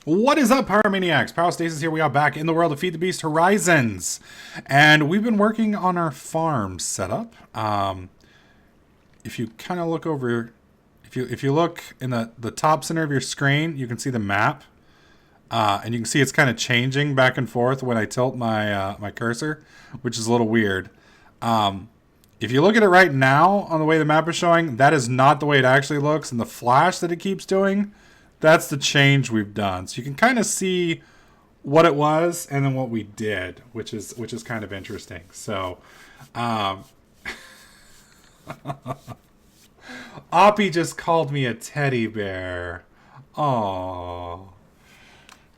What is up, Pyromaniacs? Pyrostasis here. We are back in the world of Feed the Beast Horizons. And we've been working on our farm setup. If you kind of look over, if you look in the top center of your screen, you can see the map. And you can see it's kind of changing back and forth when I tilt my my cursor, which is a little weird. If you look at it right now on the way the map is showing, that is not the way it actually looks. And the flash that it keeps doing, that's the change we've done. So you can kind of see what it was and then what we did, which is kind of interesting. So, Oppy just called me a teddy bear. Oh,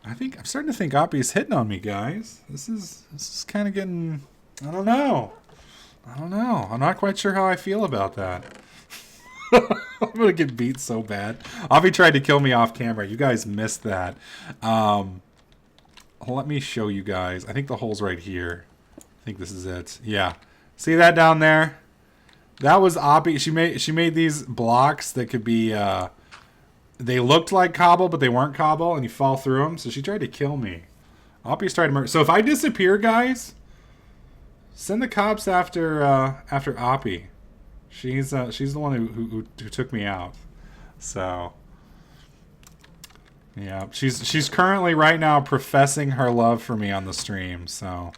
I think I'm starting to think Oppy's hitting on me, guys. This is kind of getting. I don't know. I'm not quite sure how I feel about that. I'm gonna get beat so bad. Oppy tried to kill me off camera. You guys missed that. Let me show you guys. I think the hole's right here. I think this is it. Yeah. See that down there? That was Oppy. She made these blocks that could be. They looked like cobble, but they weren't cobble, and you fall through them. So she tried to kill me. Oppy's trying to murder. So if I disappear, guys, send the cops after Oppy. She's the one who took me out. So yeah, she's currently right now professing her love for me on the stream. So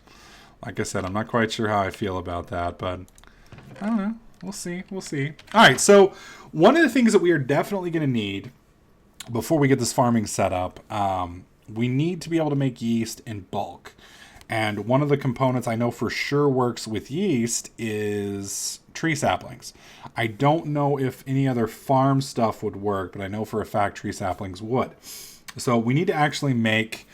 like I said, I'm not quite sure how I feel about that, but I don't know. We'll see. All right. So one of the things that we are definitely going to need before we get this farming set up, we need to be able to make yeast in bulk. And one of the components I know for sure works with yeast is tree saplings. I don't know if any other farm stuff would work, but I know for a fact tree saplings would. So we need to actually make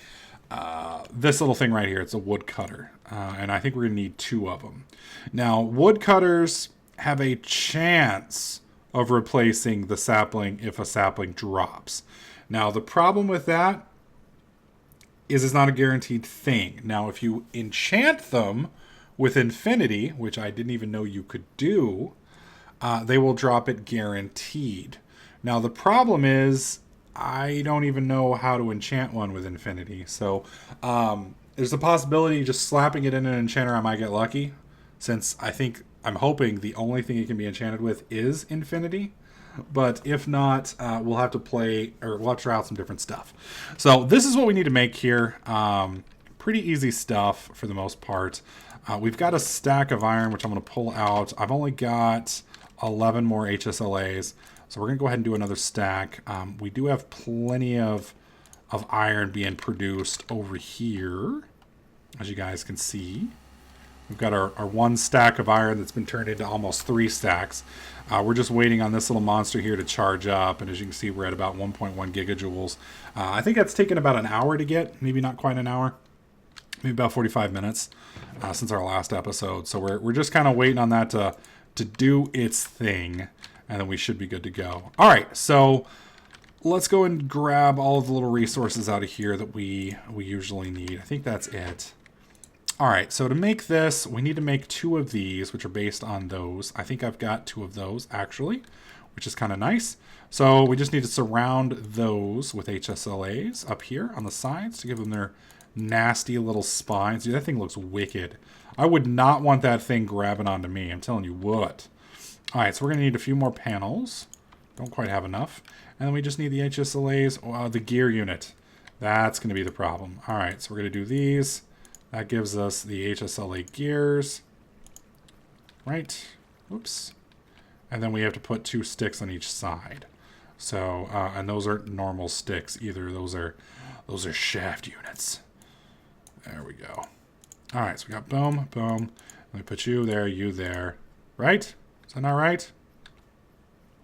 this little thing right here. It's a wood cutter. And I think we're going to need 2 of them. Now, wood cutters have a chance of replacing the sapling if a sapling drops. Now, the problem with that is it's not a guaranteed thing. Now, if you enchant them with infinity, which I didn't even know you could do, they will drop it guaranteed. Now, the problem is I don't even know how to enchant one with infinity. So there's a possibility of just slapping it in an enchanter I might get lucky, since I'm hoping the only thing it can be enchanted with is infinity. But if not, we'll have to try out some different stuff. So this is what we need to make here. Pretty easy stuff for the most part. We've got a stack of iron, which I'm going to pull out. I've only got 11 more HSLAs. So we're going to go ahead and do another stack. We do have plenty of iron being produced over here, as you guys can see. We've got our 1 stack of iron that's been turned into almost 3 stacks. We're just waiting on this little monster here to charge up. And as you can see, we're at about 1.1 gigajoules. I think that's taken about an hour to get. Maybe not quite an hour. Maybe about 45 minutes since our last episode. So we're just kind of waiting on that to do its thing. And then we should be good to go. All right, so let's go and grab all of the little resources out of here that we usually need. I think that's it. All right, so to make this, we need to make 2 of these, which are based on those. I think I've got 2 of those, actually, which is kind of nice. So we just need to surround those with HSLAs up here on the sides to give them their nasty little spines. Dude, that thing looks wicked. I would not want that thing grabbing onto me. I'm telling you what. All right, so we're going to need a few more panels. Don't quite have enough. And then we just need the HSLAs, the gear unit. That's going to be the problem. All right, so we're going to do these. That gives us the HSLA gears, right? Oops. And then we have to put 2 sticks on each side. So, and those aren't normal sticks either. Those are shaft units. There we go. All right, so we got boom, boom. Let me put you there, right? Is that not right?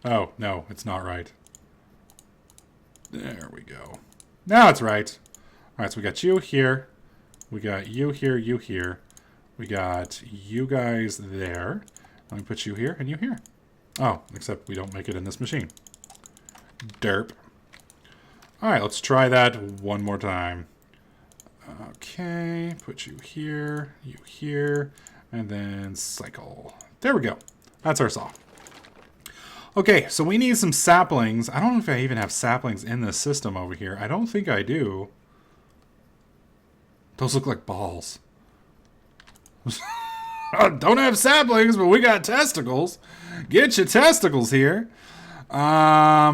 Oh, no, it's not right. There we go. Now it's right. All right, so we got you here. We got you here, you here. We got you guys there. Let me put you here and you here. Oh, except we don't make it in this machine. Derp. All right, let's try that one more time. Okay, put you here, and then cycle. There we go. That's our saw. Okay, so we need some saplings. I don't know if I even have saplings in this system over here. I don't think I do. Those look like balls. Don't have saplings, but we got testicles. Get your testicles here. Yeah,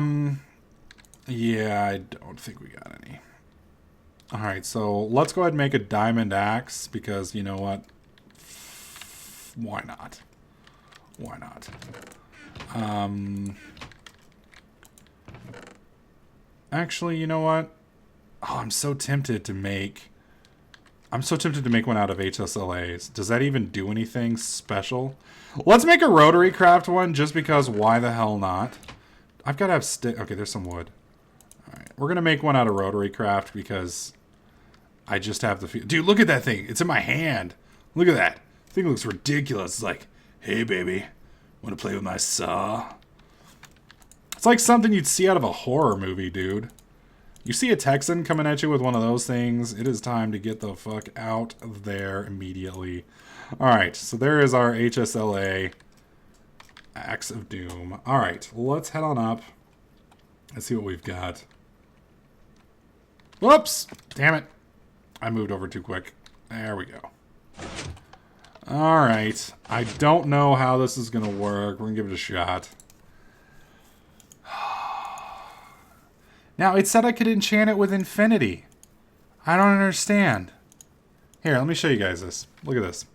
I don't think we got any. Alright, so let's go ahead and make a diamond axe, because you know what? Why not? Why not? Actually, you know what? Oh, I'm so tempted to make one out of HSLAs. Does that even do anything special? Let's make a Rotarycraft one, just because why the hell not? I've got to have stick. Okay, there's some wood. Alright, we're going to make one out of Rotarycraft because I just have the feel. Dude, look at that thing. It's in my hand. Look at that. The thing looks ridiculous. It's like, hey, baby, want to play with my saw? It's like something you'd see out of a horror movie, dude. You see a Texan coming at you with one of those things, it is time to get the fuck out of there immediately. Alright, so there is our HSLA Axe of Doom. Alright, let's head on up. Let's see what we've got. Whoops! Damn it. I moved over too quick. There we go. Alright, I don't know how this is going to work. We're going to give it a shot. Now, it said I could enchant it with infinity. I don't understand. Here, let me show you guys this. Look at this.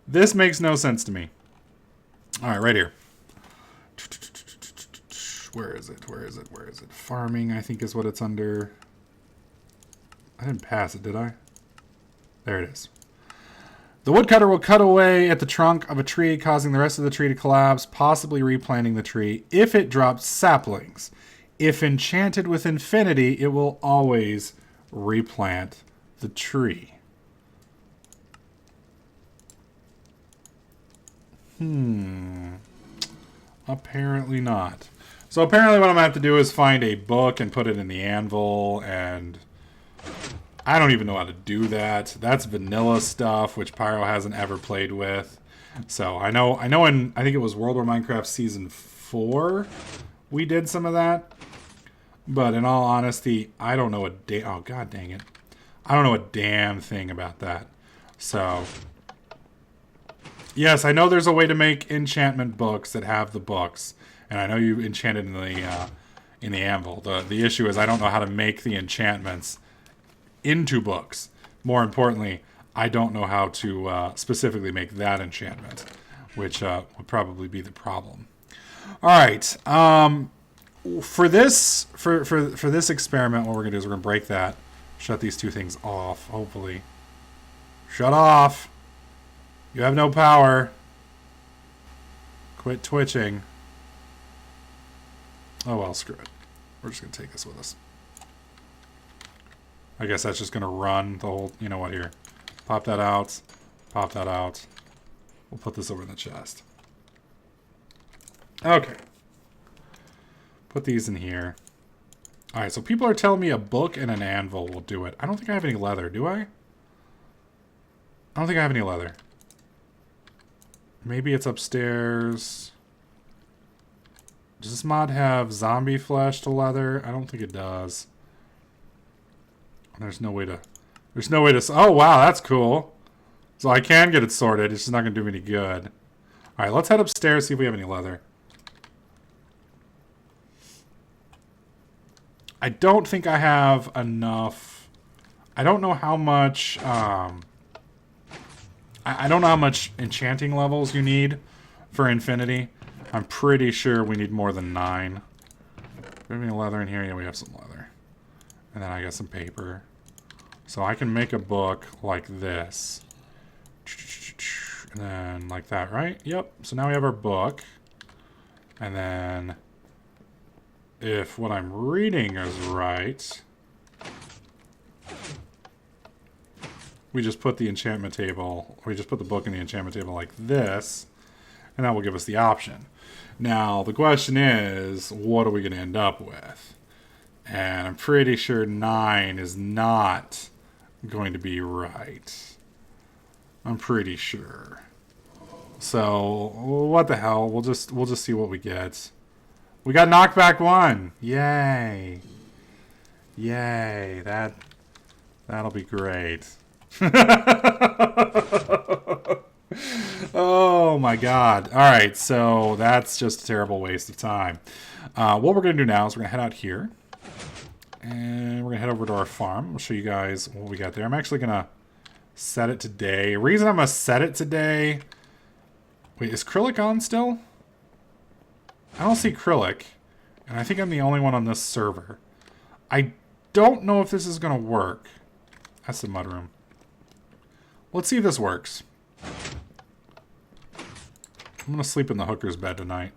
This makes no sense to me. Alright, right here. Where is it? Where is it? Where is it? Farming, I think, is what it's under. I didn't pass it, did I? There it is. The woodcutter will cut away at the trunk of a tree, causing the rest of the tree to collapse, possibly replanting the tree if it drops saplings. If enchanted with infinity, it will always replant the tree. Apparently not. So apparently what I'm going to have to do is find a book and put it in the anvil, and I don't even know how to do that. That's vanilla stuff, which Pyro hasn't ever played with. So I know in, I think it was World War Minecraft Season 4, we did some of that. But in all honesty, I don't know oh, god dang it. I don't know a damn thing about that. So, yes, I know there's a way to make enchantment books that have the books. And I know you enchanted in the anvil. The issue is I don't know how to make the enchantments into books. More importantly, I don't know how to specifically make that enchantment, which would probably be the problem. All right. For this experiment, what we're gonna do is we're gonna break that, shut these two things off. Hopefully, shut off. You have no power. Quit twitching. Oh well, screw it. We're just gonna take this with us. I guess that's just gonna run the whole. You know what? Here, pop that out. Pop that out. We'll put this over in the chest. Okay. Put these in here. Alright, so people are telling me a book and an anvil will do it. I don't think I have any leather, do I? I don't think I have any leather. Maybe it's upstairs. Does this mod have zombie flesh to leather? I don't think it does. There's no way to... Oh, wow, that's cool. So I can get it sorted. It's just not going to do me any good. Alright, let's head upstairs, see if we have any leather. I don't think I have enough. I don't know how much. I don't know how much enchanting levels you need for infinity. I'm pretty sure we need more than 9. Do we have any leather in here? Yeah, we have some leather. And then I got some paper. So I can make a book like this. And then like that, right? Yep. So now we have our book. And then... if what I'm reading is right, we just put the enchantment table, we just put the book in the enchantment table like this, and that will give us the option. Now, the question is, what are we going to end up with? And I'm pretty sure 9 is not going to be right. I'm pretty sure. So, what the hell? We'll just see what we get. We got knockback 1. Yay. Yay. That'll be great. Oh my god. Alright, so that's just a terrible waste of time. What we're going to do now is we're going to head out here. And we're going to head over to our farm. I'll show you guys what we got there. I'm actually going to set it today. The reason I'm going to set it today... Wait, is Krillic on still? I don't see Krillic. And I think I'm the only one on this server. I don't know if this is going to work. That's the mudroom. Let's see if this works. I'm going to sleep in the hooker's bed tonight.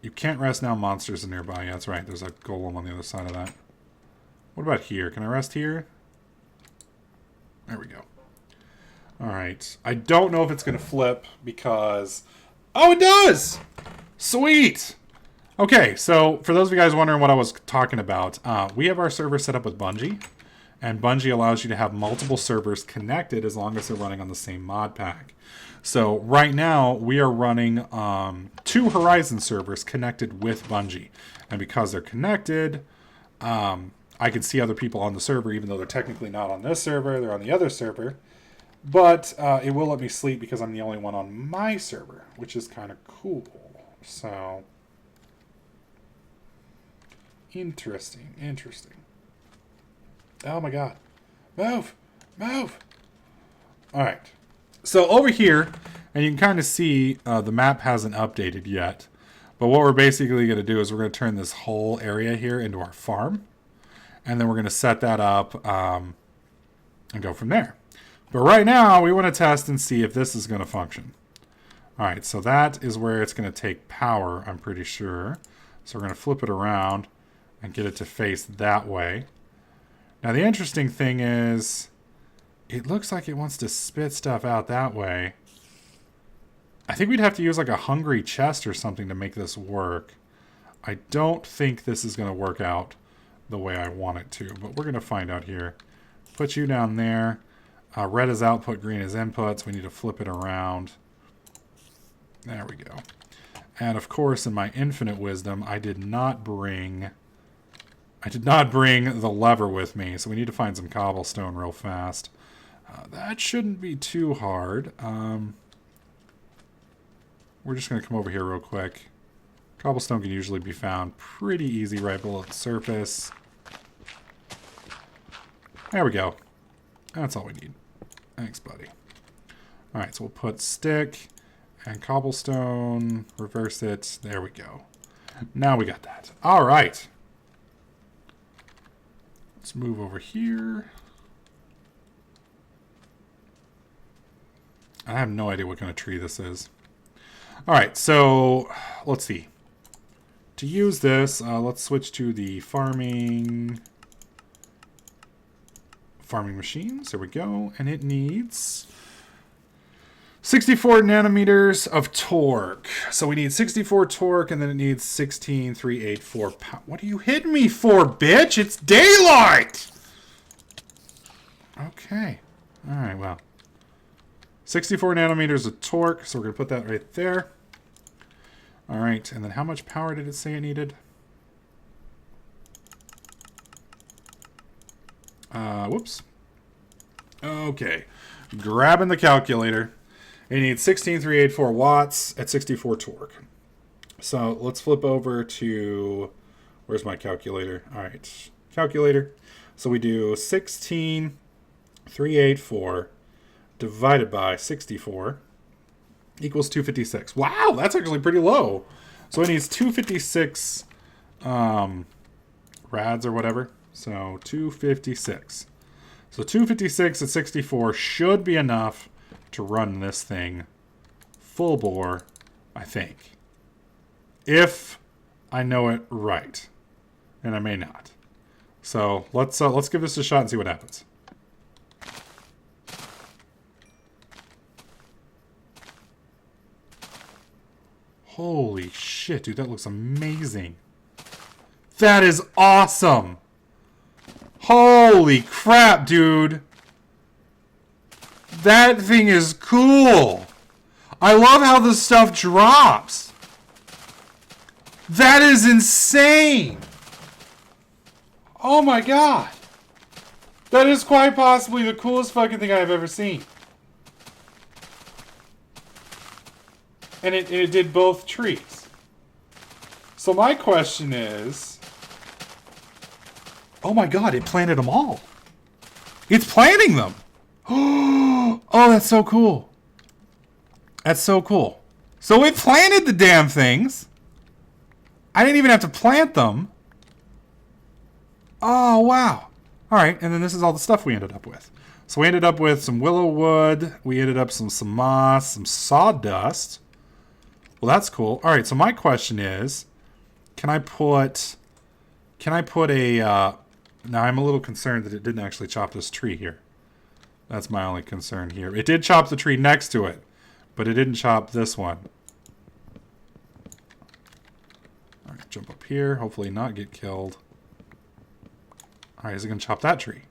You can't rest now, monsters are nearby. Yeah, that's right. There's a golem on the other side of that. What about here? Can I rest here? There we go. Alright. I don't know if it's going to flip because... Oh, it does! Sweet! Okay, so for those of you guys wondering what I was talking about, we have our server set up with Bungie. And Bungie allows you to have multiple servers connected as long as they're running on the same mod pack. So right now we are running 2 Horizon servers connected with Bungie. And because they're connected, I can see other people on the server even though they're technically not on this server, they're on the other server. But it will let me sleep because I'm the only one on my server, which is kind of cool. So, interesting, interesting. Oh my god. Move! Move! Alright. So over here, and you can kind of see the map hasn't updated yet. But what we're basically going to do is we're going to turn this whole area here into our farm. And then we're going to set that up and go from there. But right now, we want to test and see if this is going to function. Alright, so that is where it's going to take power, I'm pretty sure. So we're going to flip it around and get it to face that way. Now the interesting thing is, it looks like it wants to spit stuff out that way. I think we'd have to use like a hungry chest or something to make this work. I don't think this is going to work out the way I want it to, but we're going to find out here. Put you down there. Red is output, green is inputs. We need to flip it around. There we go. And of course, in my infinite wisdom, I did not bring the lever with me, so we need to find some cobblestone real fast. That shouldn't be too hard. We're just going to come over here real quick. Cobblestone can usually be found pretty easy right below the surface. There we go. That's all we need. Thanks, buddy. Alright, so we'll put stick and cobblestone, reverse it. There we go. Now we got that. Alright. Let's move over here. I have no idea what kind of tree this is. Alright, so let's see. To use this, let's switch to the farming machines. There we go. And it needs 64 nanometers of torque. So we need 64 torque, and then it needs 16,384 power. What are you hitting me for, bitch? It's daylight! Okay. Alright, well. 64 nanometers of torque, so we're going to put that right there. Alright, and then how much power did it say it needed? Whoops. Okay. Grabbing the calculator. It needs 16,384 watts at 64 torque. So let's flip over to... Where's my calculator? Alright. Calculator. So we do 16,384 divided by 64 equals 256. Wow, that's actually pretty low. So it needs 256 rads or whatever. So 256. So 256 at 64 should be enough to run this thing full bore, I think. If I know it right. And I may not. So let's give this a shot and see what happens. Holy shit, dude, that looks amazing. That is awesome. Holy crap, dude. That thing is cool. I love how this stuff drops. That is insane! Oh my god! That is quite possibly the coolest fucking thing I've ever seen. And it did both trees. So my question is... Oh my god, it planted them all. It's planting them! Oh, that's so cool. That's so cool. So it planted the damn things. I didn't even have to plant them. Oh, wow. Alright, and then this is all the stuff we ended up with. So we ended up with some willow wood. We ended up with some moss, some sawdust. Well, that's cool. Alright, so my question is, can I put a... now, I'm a little concerned that it didn't actually chop this tree here. That's my only concern here. It did chop the tree next to it, but it didn't chop this one. Alright, jump up here. Hopefully not get killed. Alright, is it going to chop that tree?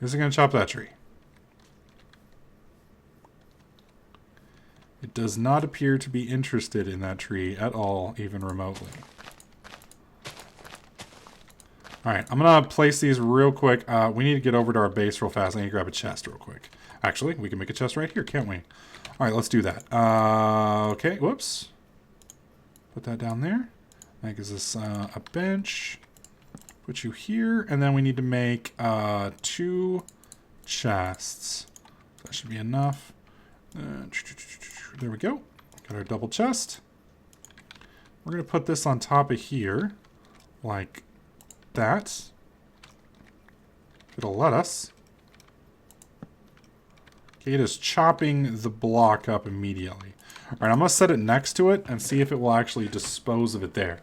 Is it going to chop that tree? It does not appear to be interested in that tree at all, even remotely. Alright, I'm going to place these real quick. We need to get over to our base real fast. I need to grab a chest real quick. Actually, we can make a chest right here, can't we? Alright, let's do that. Okay, whoops. Put that down there. That gives us a bench. Put you here. And then we need to make 2 chests. That should be enough. There we go. Got our double chest. We're going to put this on top of here. Like that. It'll let us. Okay, it is chopping the block up immediately. Alright, I'm going to set it next to it and see if it will actually dispose of it there.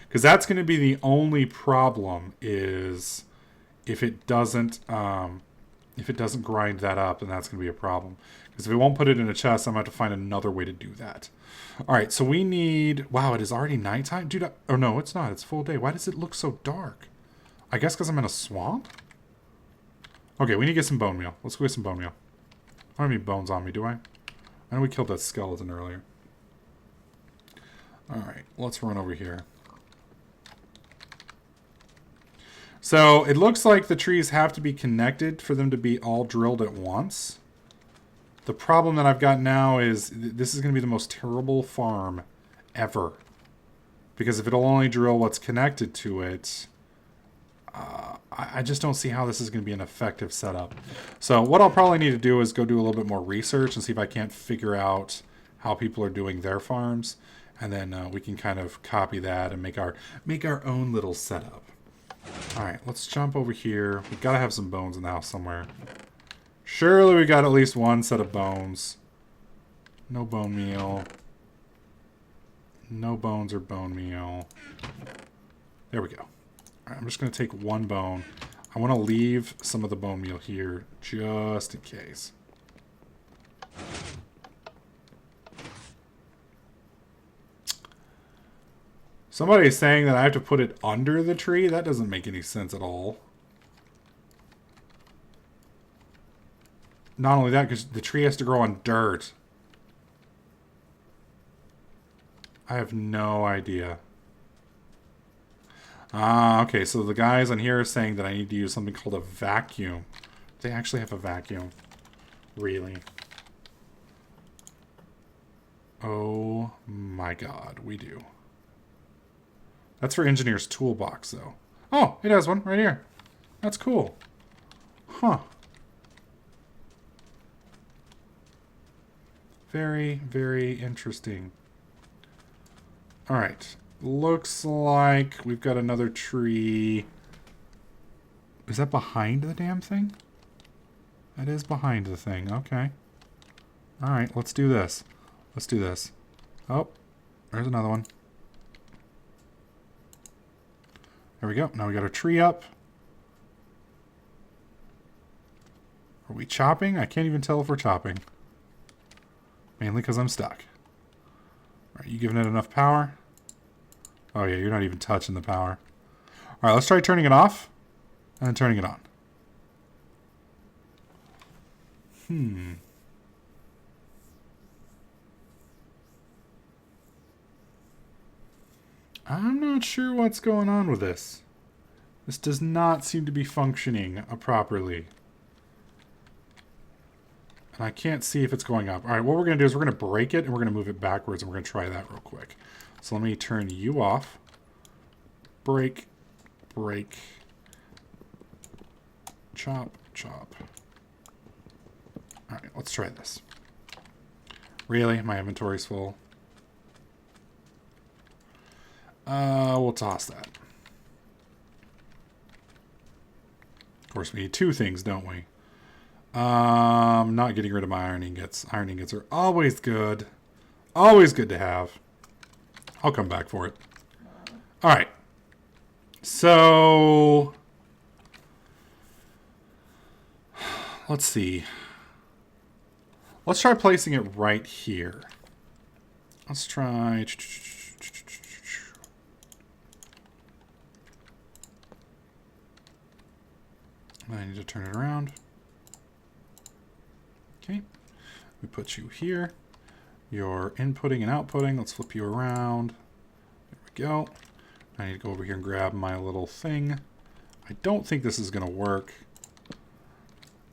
Because that's going to be the only problem, is if it doesn't grind that up, then that's going to be a problem. Because if it won't put it in a chest, I'm going to have to find another way to do that. Alright, so we need... Wow, it is already nighttime? Dude, oh no, it's not. It's full day. Why does it look so dark? I guess because I'm in a swamp? Okay, we need to get some bone meal. Let's go get some bone meal. I don't have any bones on me, do I? I know we killed that skeleton earlier. Alright, let's run over here. So, it looks like the trees have to be connected for them to be all drilled at once. The problem that I've got now is this is going to be the most terrible farm ever. Because if it'll only drill what's connected to it, I just don't see how this is going to be an effective setup. So what I'll probably need to do is go do a little bit more research and see if I can't figure out how people are doing their farms. And then we can kind of copy that and make our own little setup. Alright, let's jump over here. We've got to have some bones in the house somewhere. Surely we got at least one set of bones. No bone meal. No bones or bone meal. There we go. Alright, I'm just going to take one bone. I want to leave some of the bone meal here just in case. Somebody's saying that I have to put it under the tree? That doesn't make any sense at all. Not only that, because the tree has to grow on dirt. I have no idea. Ah, okay, so the guys on here are saying that I need to use something called a vacuum. They actually have a vacuum. Really? Oh my god, we do. That's for Engineer's Toolbox, though. Oh, it has one right here. That's cool. Huh. Very, very interesting. Alright. Looks like we've got another tree. Is that behind the damn thing? That is behind the thing. Okay. Alright, let's do this. Let's do this. Oh, there's another one. There we go. Now we got our tree up. Are we chopping? I can't even tell if we're chopping. Mainly because I'm stuck. Are you giving it enough power? Oh yeah, you're not even touching the power. Alright, let's try turning it off. And then turning it on. I'm not sure what's going on with this. This does not seem to be functioning properly. And I can't see if it's going up. All right, what we're going to do is we're going to break it and we're going to move it backwards and we're going to try that real quick. So let me turn you off. Break, break, chop, chop. All right, let's try this. Really? My inventory's full. We'll toss that. Of course, we need two things, don't we? Not getting rid of my iron ingots. Iron ingots are always good. Always good to have. I'll come back for it. All right. So, let's see. Let's try placing it right here. Let's try... I need to turn it around. Okay. We put you here. You're inputting and outputting. Let's flip you around. There we go. I need to go over here and grab my little thing. I don't think this is going to work.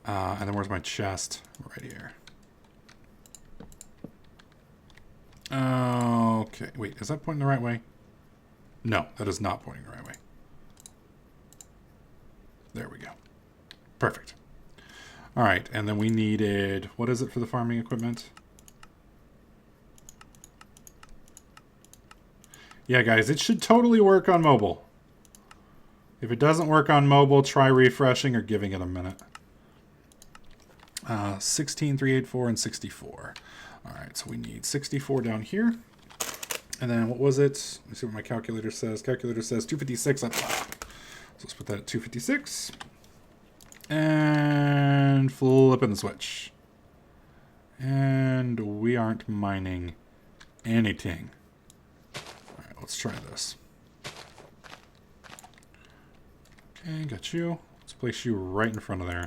And then where's my chest? Right here. Okay. Wait, is that pointing the right way? No, that is not pointing the right way. There we go. Perfect. All right, and then we needed, what is it for the farming equipment? Yeah, guys, it should totally work on mobile. If it doesn't work on mobile, try refreshing or giving it a minute. 16, 384, and 64. All right, so we need 64 down here. And then what was it? Let me see what my calculator says. Calculator says 256 up top. So let's put that at 256. And flipping the switch. And we aren't mining anything. Alright, let's try this. Okay, got you. Let's place you right in front of there.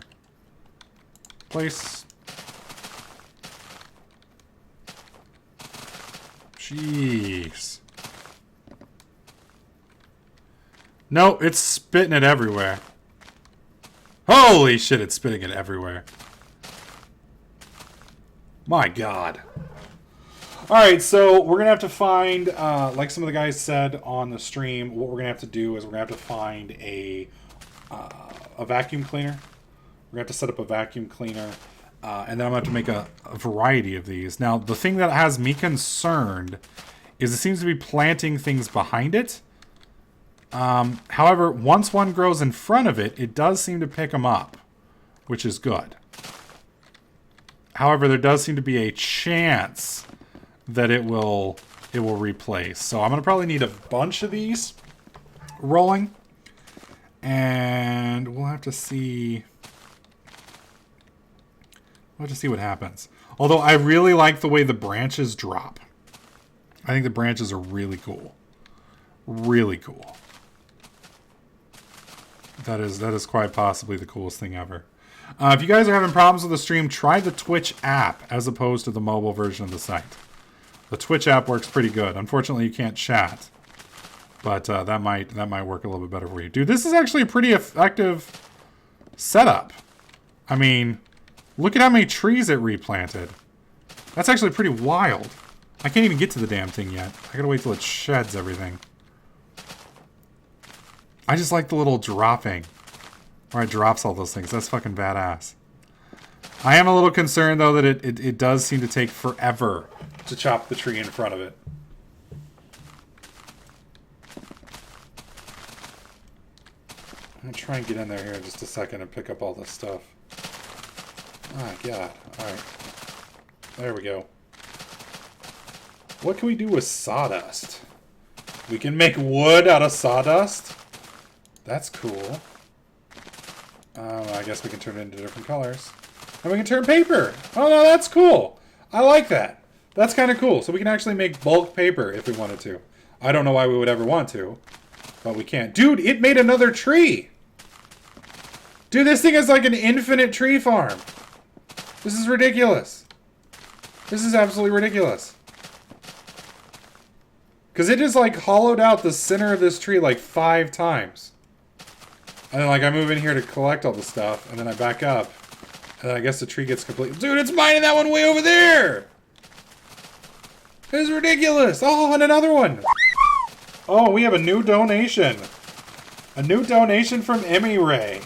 Place. Jeez. No, it's spitting it everywhere. Holy shit, it's spitting it everywhere. My God. Alright, so we're going to have to find, like some of the guys said on the stream, what we're going to have to do is we're going to have to find a vacuum cleaner. We're going to have to set up a vacuum cleaner. And then I'm going to have to make a variety of these. Now, the thing that has me concerned is it seems to be planting things behind it. However, once one grows in front of it, it does seem to pick them up, which is good. However, there does seem to be a chance that it will replace. So I'm going to probably need a bunch of these rolling. And we'll have to see... We'll have to see what happens. Although I really like the way the branches drop. I think the branches are really cool. Really cool. That is quite possibly the coolest thing ever. If you guys are having problems with the stream, try the Twitch app as opposed to the mobile version of the site. The Twitch app works pretty good. Unfortunately, you can't chat, but that might work a little bit better for you. Dude, this is actually a pretty effective setup. I mean, look at how many trees it replanted. That's actually pretty wild. I can't even get to the damn thing yet. I gotta wait till it sheds everything. I just like the little dropping. Where it drops all those things. That's fucking badass. I am a little concerned, though, that it does seem to take forever to chop the tree in front of it. I'm going to try and get in there here in just a second and pick up all this stuff. Oh, God. Alright. There we go. What can we do with sawdust? We can make wood out of sawdust? That's cool. I guess we can turn it into different colors. And we can turn paper. Oh, no, that's cool. I like that. That's kind of cool. So we can actually make bulk paper if we wanted to. I don't know why we would ever want to, but we can't. Dude, it made another tree. Dude, this thing is like an infinite tree farm. This is ridiculous. This is absolutely ridiculous. Because it is like hollowed out the center of this tree like 5 times. And then like I move in here to collect all the stuff, and then I back up. And then I guess the tree gets complete. Dude, it's mining that one way over there! This is ridiculous! Oh, and another one! Oh, we have a new donation. A new donation from Emmy Ray.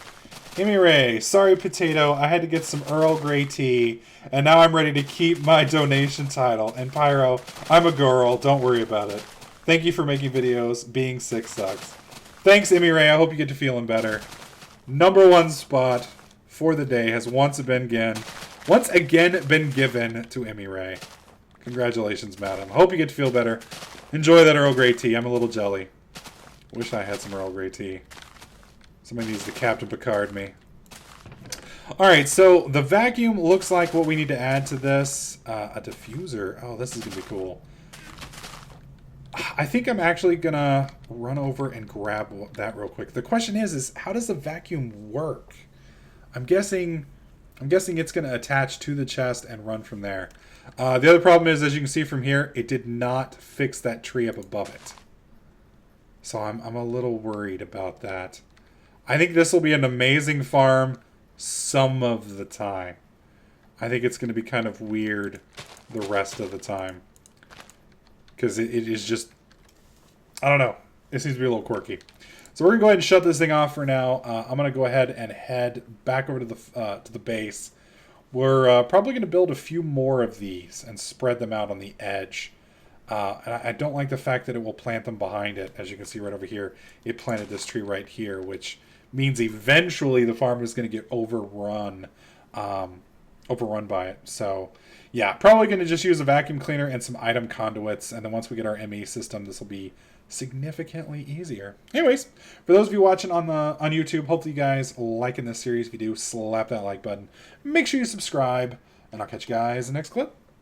Emmy Ray, sorry potato, I had to get some Earl Grey tea, and now I'm ready to keep my donation title. And Pyro, I'm a girl, don't worry about it. Thank you for making videos. Being sick sucks. Thanks, Emmy Ray, I hope you get to feeling better. #1 spot for the day has once again been given to Emmy Ray. Congratulations, madam. Hope you get to feel better. Enjoy that Earl Grey tea. I'm a little jelly. Wish I had some Earl Grey tea. Somebody needs to Captain Picard me. Alright, so the vacuum looks like what we need to add to this. A diffuser. Oh, this is going to be cool. I think I'm actually going to run over and grab that real quick. The question is how does the vacuum work? I'm guessing it's going to attach to the chest and run from there. The other problem is, as you can see from here, it did not fix that tree up above it. So I'm a little worried about that. I think this will be an amazing farm some of the time. I think it's going to be kind of weird the rest of the time. Because it is just... I don't know. It seems to be a little quirky. So we're going to go ahead and shut this thing off for now. I'm going to go ahead and head back over to the base. We're probably going to build a few more of these and spread them out on the edge. And I don't like the fact that it will plant them behind it. As you can see right over here, it planted this tree right here, which means eventually the farm is going to get overrun by it. So yeah, probably going to just use a vacuum cleaner and some item conduits. And then once we get our ME system, this will be significantly easier. Anyways, for those of you watching on YouTube, hopefully you guys liking this series. If you do, slap that like button. Make sure you subscribe, and I'll catch you guys in the next clip.